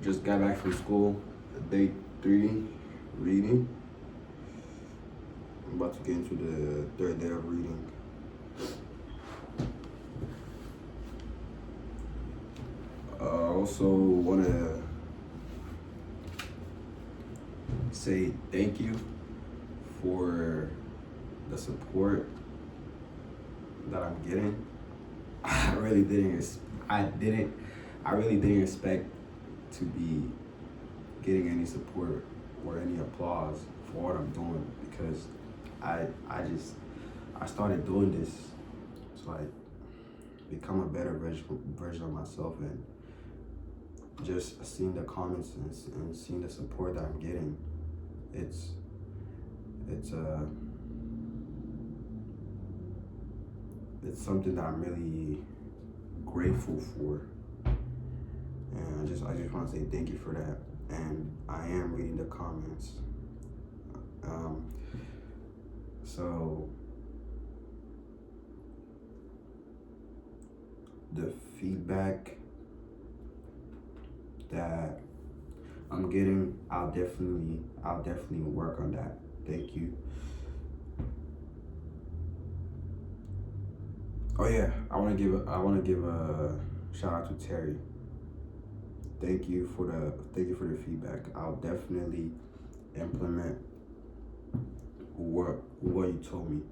Just got back from school. Day 3 reading. I'm about to get into the third day of reading. I also want to say thank you for the support that I'm getting. I really didn't expect to be getting any support or any applause for what I'm doing, because I started doing this to like become a better version of myself, and just seeing the comments and seeing the support that I'm getting, it's something that I'm really grateful for, and I just want to say thank you for that. And I am reading the comments. So the feedback that I'm getting, I'll definitely work on that. Thank you. Oh yeah, I want to give a shout out to Terry. Thank you for the feedback. I'll definitely implement what you told me.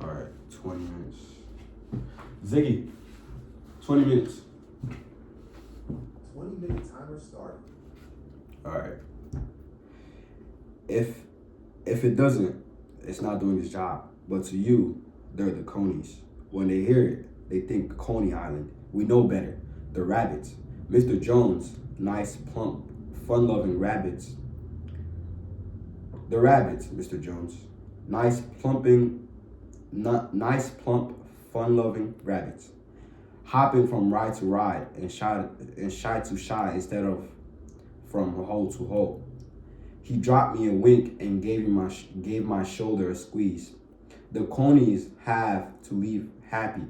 All right, 20 minutes. Ziggy, 20 minutes. 20-minute timer start. All right. If it doesn't, it's not doing its job. But to you, they're the conies. When they hear it, they think Coney Island. We know better. The rabbits. Mr. Jones, nice, plump, fun-loving rabbits. The rabbits, Mr. Jones. Nice, plump, fun-loving rabbits. Hopping from ride to ride and shy to shy instead of from hole to hole. He dropped me a wink and gave my shoulder a squeeze. The conies have to leave happy,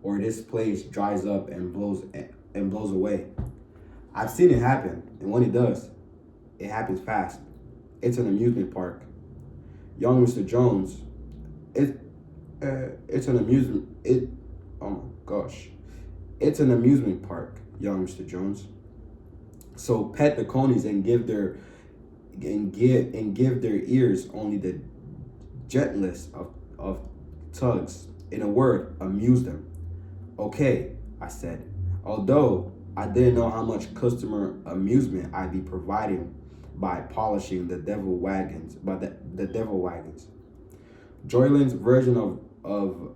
or this place dries up and blows away. I've seen it happen, and when it does, it happens fast. It's an amusement park. Young Mr. Jones, it's an amusement. Oh my gosh, it's an amusement park, young Mr. Jones. So pet the conies and give their ears only the gentlest of tugs. In a word, amuse them. Okay, I said, although I didn't know how much customer amusement I'd be providing by polishing the devil wagons. JOYLAND's version of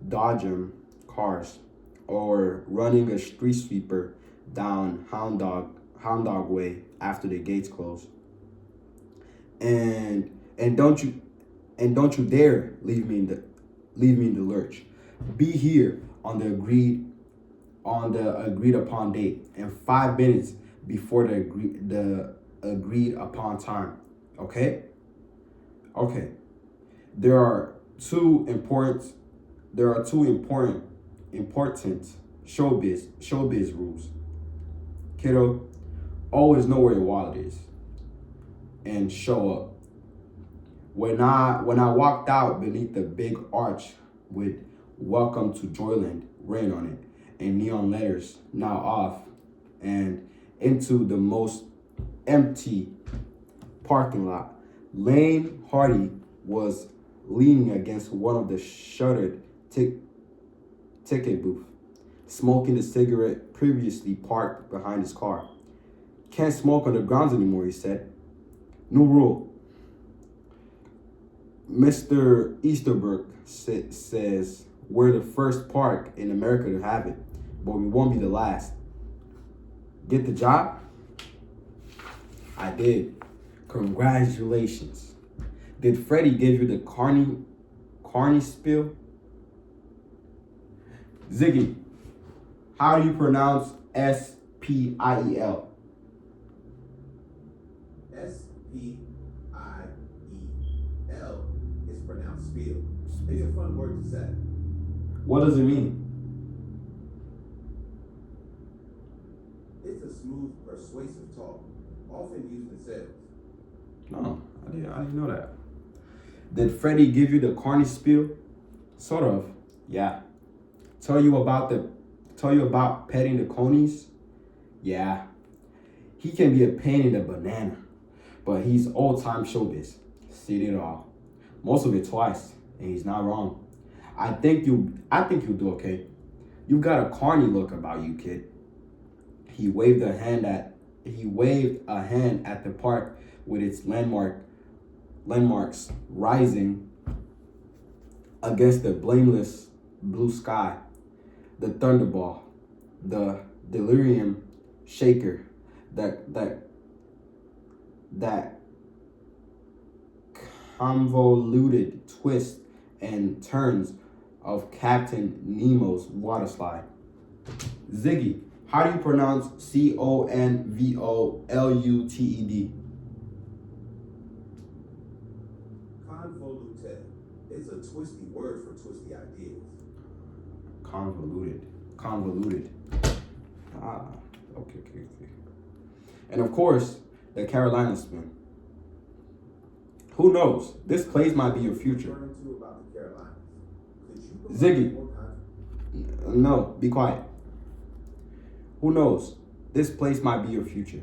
dodgem cars, or running a street sweeper down Hound Dog Way after the gates close. And don't you dare leave me in the lurch. Be here on the agreed upon date and 5 minutes before the agreed upon time. Okay? Okay. There are two important showbiz rules. Kiddo, always know where your wallet is and show up. When I walked out beneath the big arch with "Welcome to Joyland" written on it and neon letters now off, and into the most empty parking lot, Lane Hardy was leaning against one of the shuttered ticket booth, smoking the cigarette previously parked behind his car. Can't smoke on the grounds anymore, he said. New rule. Mr. Easterbrook says we're the first park in America to have it, but we won't be the last. Get the job? I did. Congratulations. Did Freddie give you the Carney spiel? Ziggy, how do you pronounce S-P-I-E-L? S-P-I-E-L is pronounced spiel. It's a fun word to say. What does it mean? It's a smooth, persuasive talk, often used in sales. No, I didn't know that. Did Freddie give you the corny spiel? Sort of. Yeah. Tell you about petting the conies? Yeah. He can be a pain in the banana, but he's old time showbiz. Seen it all. Most of it twice, and he's not wrong. I think you'll do okay. You've got a carny look about you, kid. He waved a hand at the park with its landmarks rising against the blameless blue sky, the thunderball, the delirium shaker, that convoluted twists and turns of Captain Nemo's waterslide. Ziggy, how do you pronounce Convoluted? Convoluted is a twisty word for twisty ideas. Convoluted. Ah, okay. And of course, the Carolina spin. Who knows? This place might be your future. Referring to about the Carolinas. Could you provide Ziggy. more context? No, be quiet. Who knows? This place might be your future.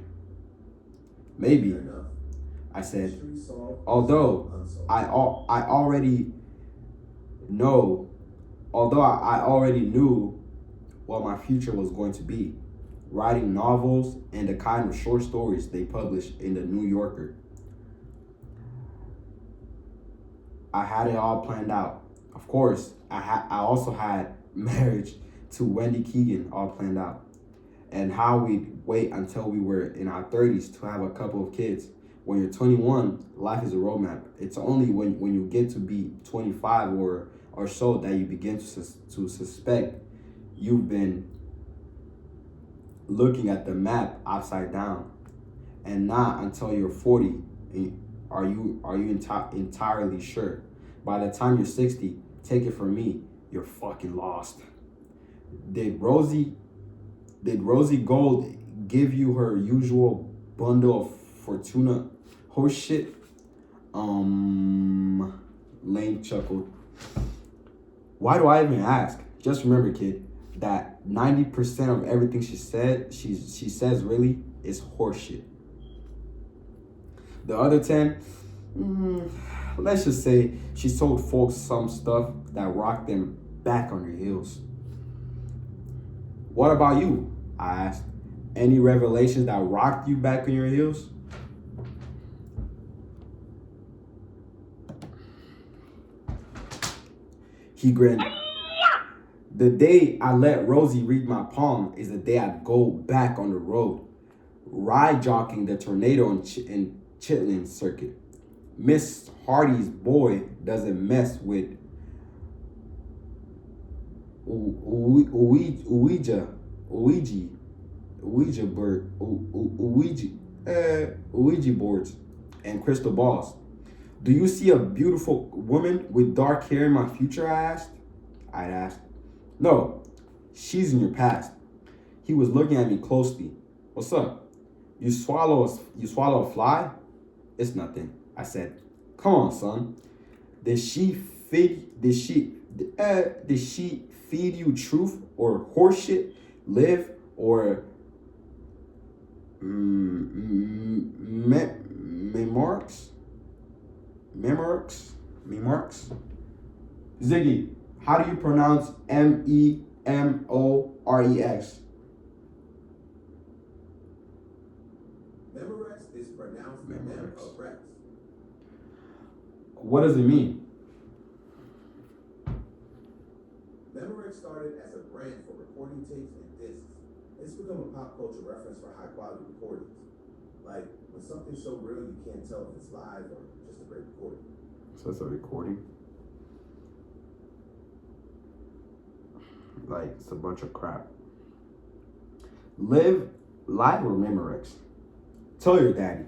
Maybe, Fair enough. I said. Mystery solved, Although unsolved. I already know, although I already knew what my future was going to be, writing novels and the kind of short stories they published in the New Yorker. I had it all planned out. Of course, I also had marriage to Wendy Keegan all planned out, and how we'd wait until we were in our 30s to have a couple of kids. When you're 21, life is a roadmap. It's only when you get to be 25 or so that you begin to suspect you've been looking at the map upside down, and not until you're 40 are you entirely sure. By the time you're 60, take it from me, you're fucking lost. Did Rosie Gold give you her usual bundle of Fortuna horse shit? Lane chuckled. Why do I even ask? Just remember, kid, that 90% of everything she says really is horseshit. The other 10, let's just say she told folks some stuff that rocked them back on their heels. What about you? I asked. Any revelations that rocked you back on your heels? He grinned. The day I let Rosie read my palm is the day I'd go back on the road, ride jockeying the tornado in Chitlin circuit. Miss Hardy's boy doesn't mess with Ouija boards and crystal balls. Do you see a beautiful woman with dark hair in my future? I'd asked. No, she's in your past. He was looking at me closely. What's up? You swallow a fly? It's nothing, I said. Come on, son. Did she feed you truth or horseshit? Live or memoirs? Ziggy, how do you pronounce Memorex? Memorex is pronounced Memorex. What does it mean? Memorex started as a brand for recording tapes and discs. It's become a pop culture reference for high quality recordings. Like when something's so real you can't tell if it's live or just a great recording. So it's a recording? Like it's a bunch of crap. Live or Memorex? Tell your daddy.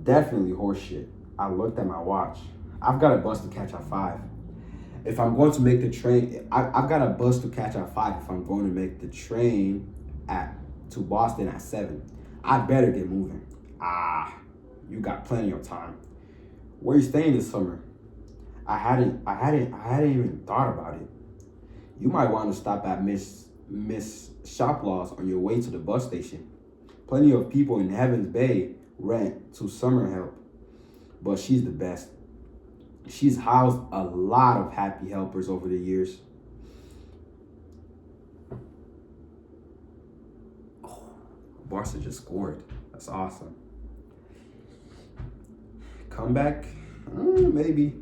Definitely horseshit. I looked at my watch. I've got a bus to catch at 5. If I'm going to make the train, I've got a bus to catch at 5 if I'm going to make the train at to Boston at 7. I better get moving. Ah, you got plenty of time. Where you staying this summer? I hadn't even thought about it. You might want to stop at Miss Shoplaw's on your way to the bus station. Plenty of people in Heaven's Bay rent to summer help, but she's the best. She's housed a lot of happy helpers over the years. Oh, Barca just scored. That's awesome. Comeback? Maybe.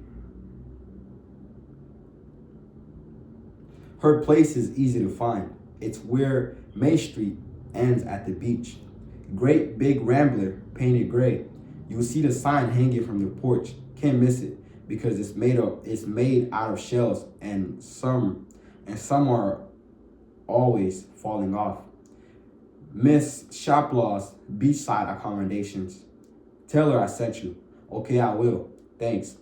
Her place is easy to find. It's where May Street ends at the beach. Great big rambler painted gray. You'll see the sign hanging from the porch. Can't miss it because it's made out of shells and some are always falling off. Miss Shoplaw's beachside accommodations. Tell her I sent you. Okay, I will. Thanks.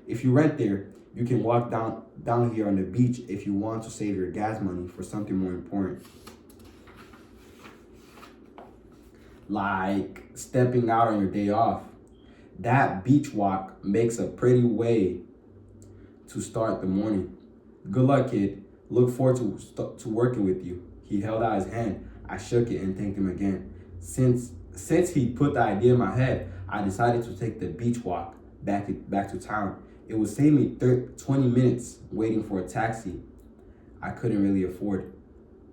If you rent there, you can walk down here on the beach if you want to save your gas money for something more important. Like stepping out on your day off. That beach walk makes a pretty way to start the morning. Good luck, kid. Look forward to working with you. He held out his hand. I shook it and thanked him again. Since he put the idea in my head, I decided to take the beach walk back to town. It would save me 20 minutes waiting for a taxi I couldn't really afford.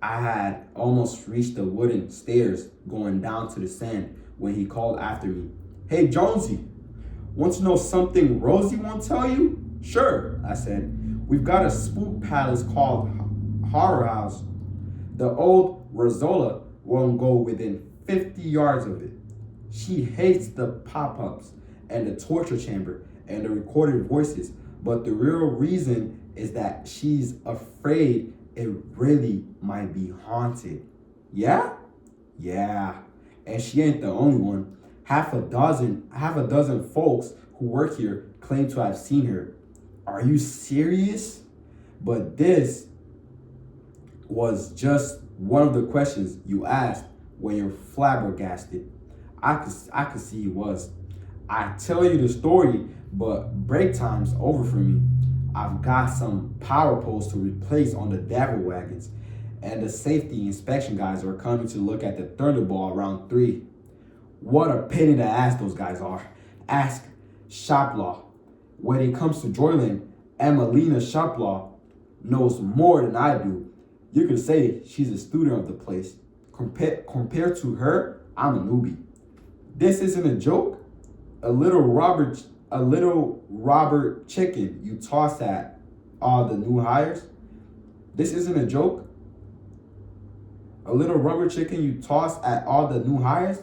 I had almost reached the wooden stairs going down to the sand when he called after me. Hey, Jonesy, want to know something Rosie won't tell you? Sure, I said. We've got a spook palace called Horror House. The old Rosola won't go within 50 yards of it. She hates the pop-ups and the torture chamber and the recorded voices, but the real reason is that she's afraid it really might be haunted. Yeah? Yeah. And she ain't the only one. Half a dozen folks who work here claim to have seen her. Are you serious? But this was just one of the questions you asked when you're flabbergasted. I could see he was. I tell you the story, but break time's over for me. I've got some power poles to replace on the Devil wagons, and the safety inspection guys are coming to look at the Thunderball around 3. What a pain in the ass those guys are. Ask Shoplaw. When it comes to Joyland, Emelina Shoplaw knows more than I do. You could say she's a student of the place. Compared to her, I'm a newbie. This isn't a joke. A little Robert chicken you toss at all the new hires. This isn't a joke. A little rubber chicken you toss at all the new hires.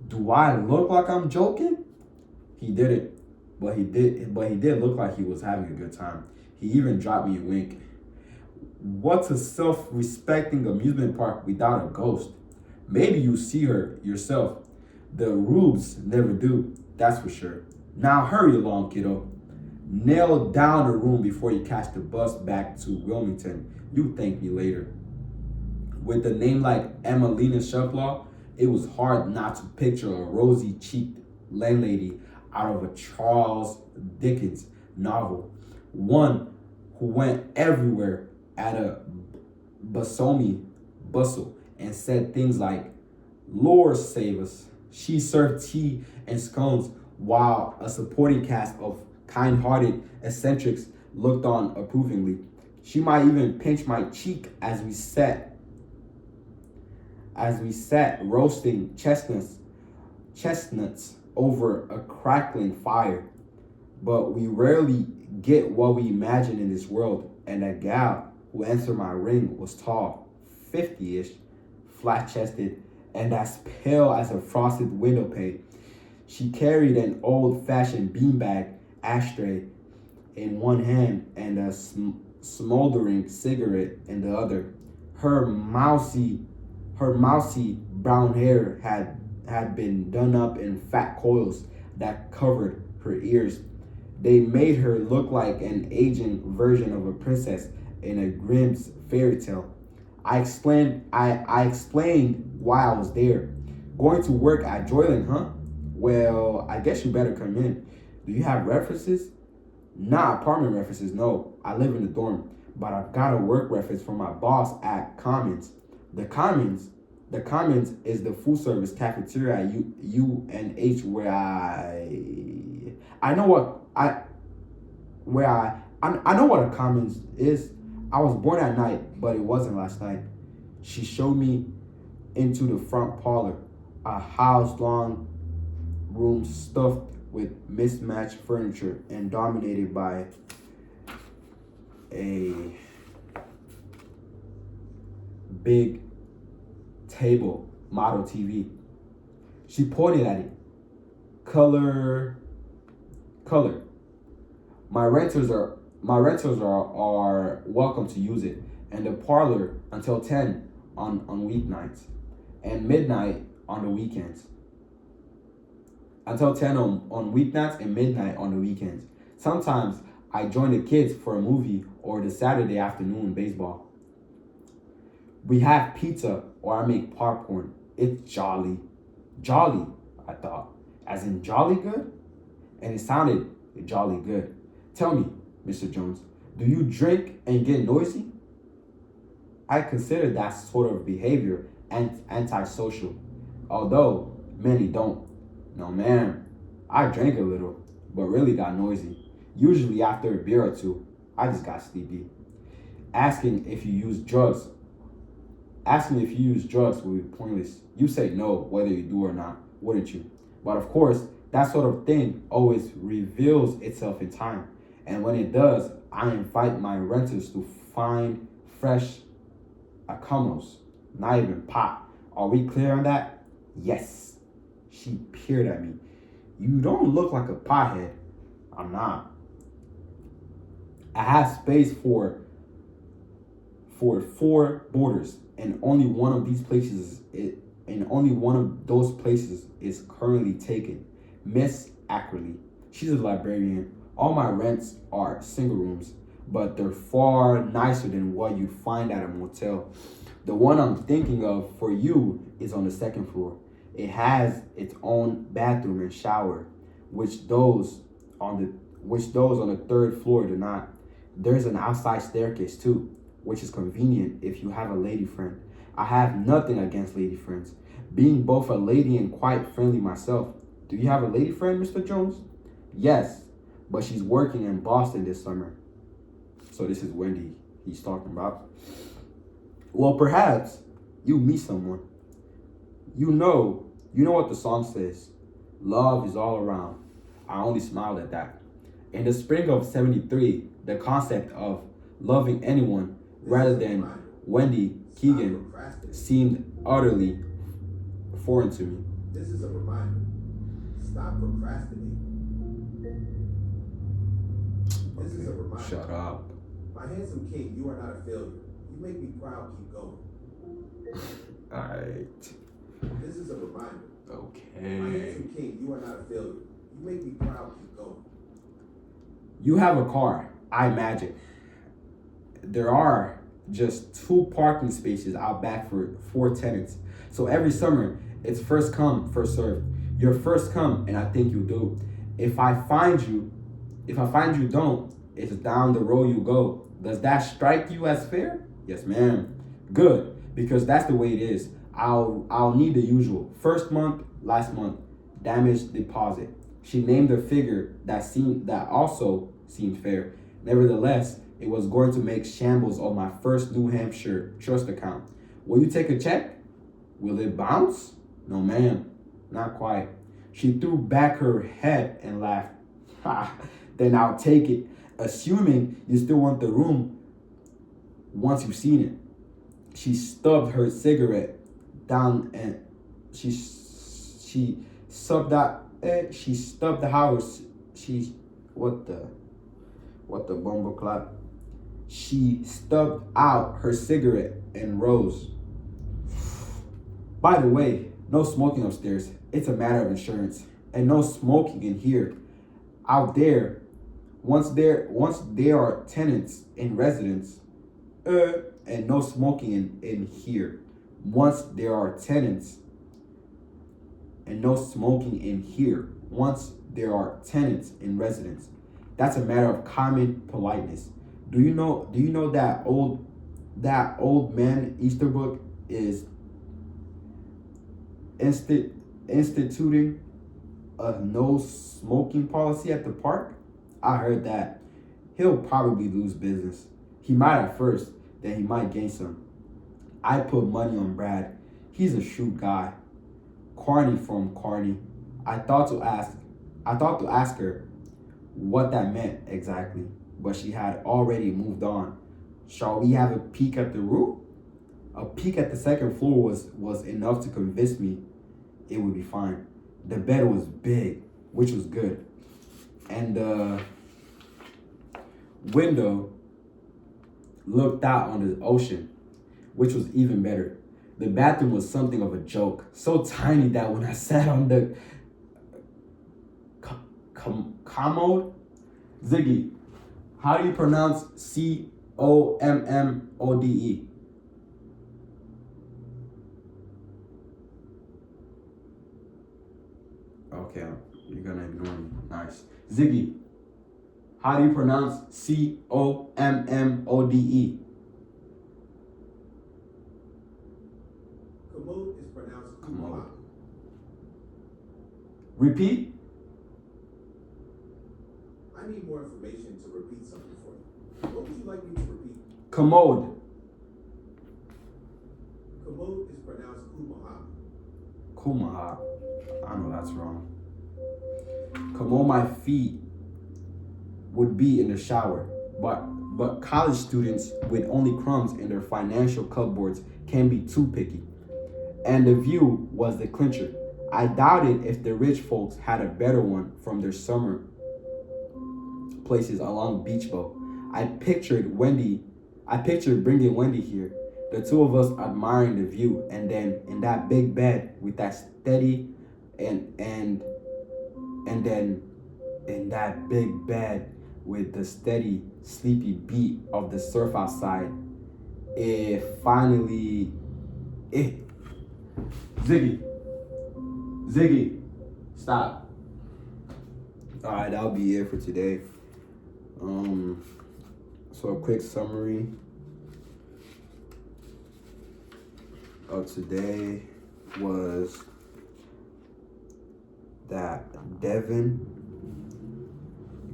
Do I look like I'm joking? He didn't, but he did look like he was having a good time. He even dropped me a wink. What's a self-respecting amusement park without a ghost? Maybe you see her yourself. The rubes never do, that's for sure. Now hurry along, kiddo. Nail down the room before you catch the bus back to Wilmington. You thank me later. With a name like Emelina Shoplaw, it was hard not to picture a rosy-cheeked landlady out of a Charles Dickens novel. One who went everywhere at a bustle and said things like, Lord save us. She served tea and scones while a supporting cast of kind-hearted eccentrics looked on approvingly. She might even pinch my cheek as we sat roasting chestnuts over a crackling fire. But we rarely get what we imagine in this world, and that gal who answered my ring was tall, 50-ish, flat-chested, and as pale as a frosted window pane. She carried an old-fashioned beanbag ashtray in one hand and a smoldering cigarette in the other. Her mousy brown hair had been done up in fat coils that covered her ears. They made her look like an aging version of a princess in a Grimm's fairy tale. I explained why I was there. Going to work at JOYLAND, huh? Well, I guess you better come in. Do you have references? Not apartment references, no. I live in the dorm. But I've got a work reference from my boss at Commons. The Commons, the Commons is the food service cafeteria at UNH where I know what I know what a Commons is. I was born at night, but it wasn't last night. She showed me into the front parlor, a house long room stuffed with mismatched furniture and dominated by a big table model TV. She pointed at it. Color, color. My renters are welcome to use it, and the parlor until 10 on weeknights, and midnight on the weekends. Until 10 on weeknights and midnight on the weekends. Sometimes I join the kids for a movie or the Saturday afternoon baseball. We have pizza or I make popcorn. It's jolly. Jolly, I thought. As in jolly good? And it sounded jolly good. Tell me, Mr. Jones, do you drink and get noisy? I consider that sort of behavior antisocial, although many don't. No, man, I drank a little, but really got noisy. Usually after a beer or two, I just got sleepy. Asking if you use drugs. Asking if you use drugs would be pointless. You say no, whether you do or not, wouldn't you? But of course, that sort of thing always reveals itself in time. And when it does, I invite my renters to find fresh acomos, not even pot. Are we clear on that? Yes. She peered at me. You don't look like a pothead. I'm not. I have space for four boarders, and only one of those places is currently taken. Miss Ackerley. She's a librarian. All my rents are single rooms, but they're far nicer than what you'd find at a motel. The one I'm thinking of for you is on the second floor. It has its own bathroom and shower, which those on the third floor do not. There's an outside staircase too, which is convenient if you have a lady friend. I have nothing against lady friends, being both a lady and quite friendly myself. Do you have a lady friend, Mr. Jones? Yes, but she's working in Boston this summer. So this is Wendy he's talking about. Well, perhaps you meet someone. You know what the song says. Love is all around. I only smiled at that. In the spring of 73, the concept of loving anyone rather than Wendy Keegan seemed utterly foreign to me. This is a reminder. Stop procrastinating. This is a reminder. Shut up. My handsome king, you are not a failure. You make me proud. Keep going. Alright. This is a reminder. My Okay. handsome king, you are not a failure. You make me proud. Keep going. You have a car, I imagine. There are just 2 parking spaces out back for 4 tenants. So every summer, it's first come, first served. You're first come, and I think you do. If I find you don't, it's down the road you go. Does that strike you as fair? Yes, ma'am. Good, because that's the way it is. I'll need the usual. First month, last month, damage deposit. She named a figure that also seemed fair. Nevertheless, it was going to make shambles of my first New Hampshire trust account. Will you take a check? Will it bounce? No, ma'am. Not quite. She threw back her head and laughed. Ha, then I'll take it, assuming you still want the room once you've seen it. She stubbed her cigarette down and she stubbed out. She stubbed the house. What the bumble clap? She stubbed out her cigarette and rose. By the way, no smoking upstairs. It's a matter of insurance, and no smoking in here. Out there, once there are tenants in residence, and no smoking in here. Once there are tenants, and no smoking in here. Once there are tenants in residence. That's a matter of common politeness. Do you know that old man Easterbrook is instituting a no smoking policy at the park? I heard that. He'll probably lose business. He might at first, then he might gain some. I put money on Brad. He's a shrewd guy. Carney from Carney. I thought to ask I thought to ask her what that meant exactly, but she had already moved on. Shall we have a peek at the roof? A peek at the second floor was enough to convince me it would be fine. The bed was big, which was good. And the window looked out on the ocean, which was even better. The bathroom was something of a joke, so tiny that when I sat on the commode, Ziggy, how do you pronounce Commode? Okay, you're gonna ignore me. Nice. Ziggy, how do you pronounce Commode? Commode is pronounced Commode. Kumah. Repeat. I need more information to repeat something for you. What would you like me to repeat? Commode. Commode is pronounced Kumaha. Kumaha. I know that's wrong. Commode my feet would be in the shower, but college students with only crumbs in their financial cupboards can be too picky. And the view was the clincher. I doubted if the rich folks had a better one from their summer places along Beach Bow. I pictured bringing Wendy here, the two of us admiring the view, and then in that big bed with that steady and then in that big bed with the steady sleepy beat of the surf outside, it Ziggy, stop. All right, that'll be it for today. So a quick summary of today was that Devin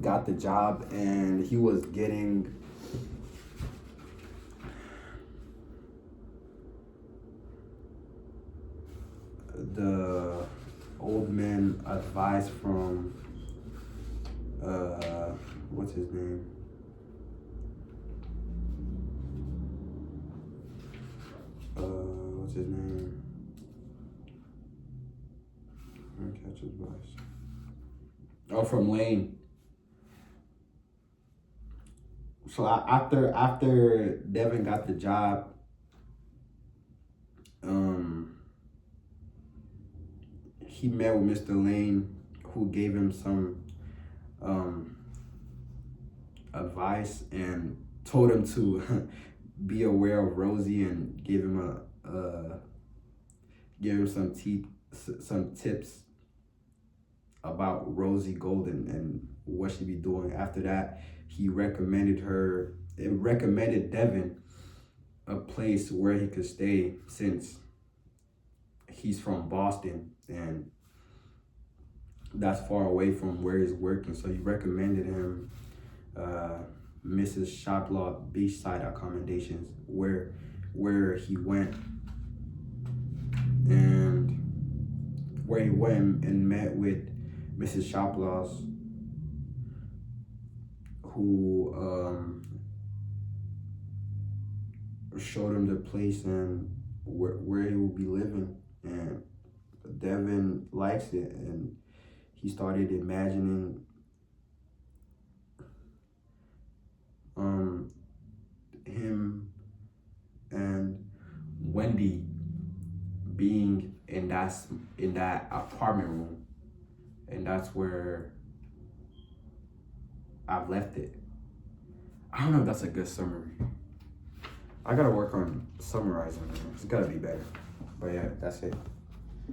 got the job and he was getting the old man advice from what's his name? What's his name? I didn't catch his advice. Oh, from Lane. So after Devin got the job, he met with Mr. Lane, who gave him some advice and told him to be aware of Rosie and give him some tips about Rosie Golden and what she'd be doing. After that, he recommended Devin a place where he could stay since he's from Boston and that's far away from where he's working. So he recommended him Mrs. Shoplaw beachside accommodations where he went and met with Mrs. Shoplaw's, who showed him the place and where he will be living. And Devin likes it, and he started imagining him and Wendy being in that apartment room, and that's where I've left it. I don't know if that's a good summary. I gotta work on summarizing. It's gotta be better. But yeah, that's it.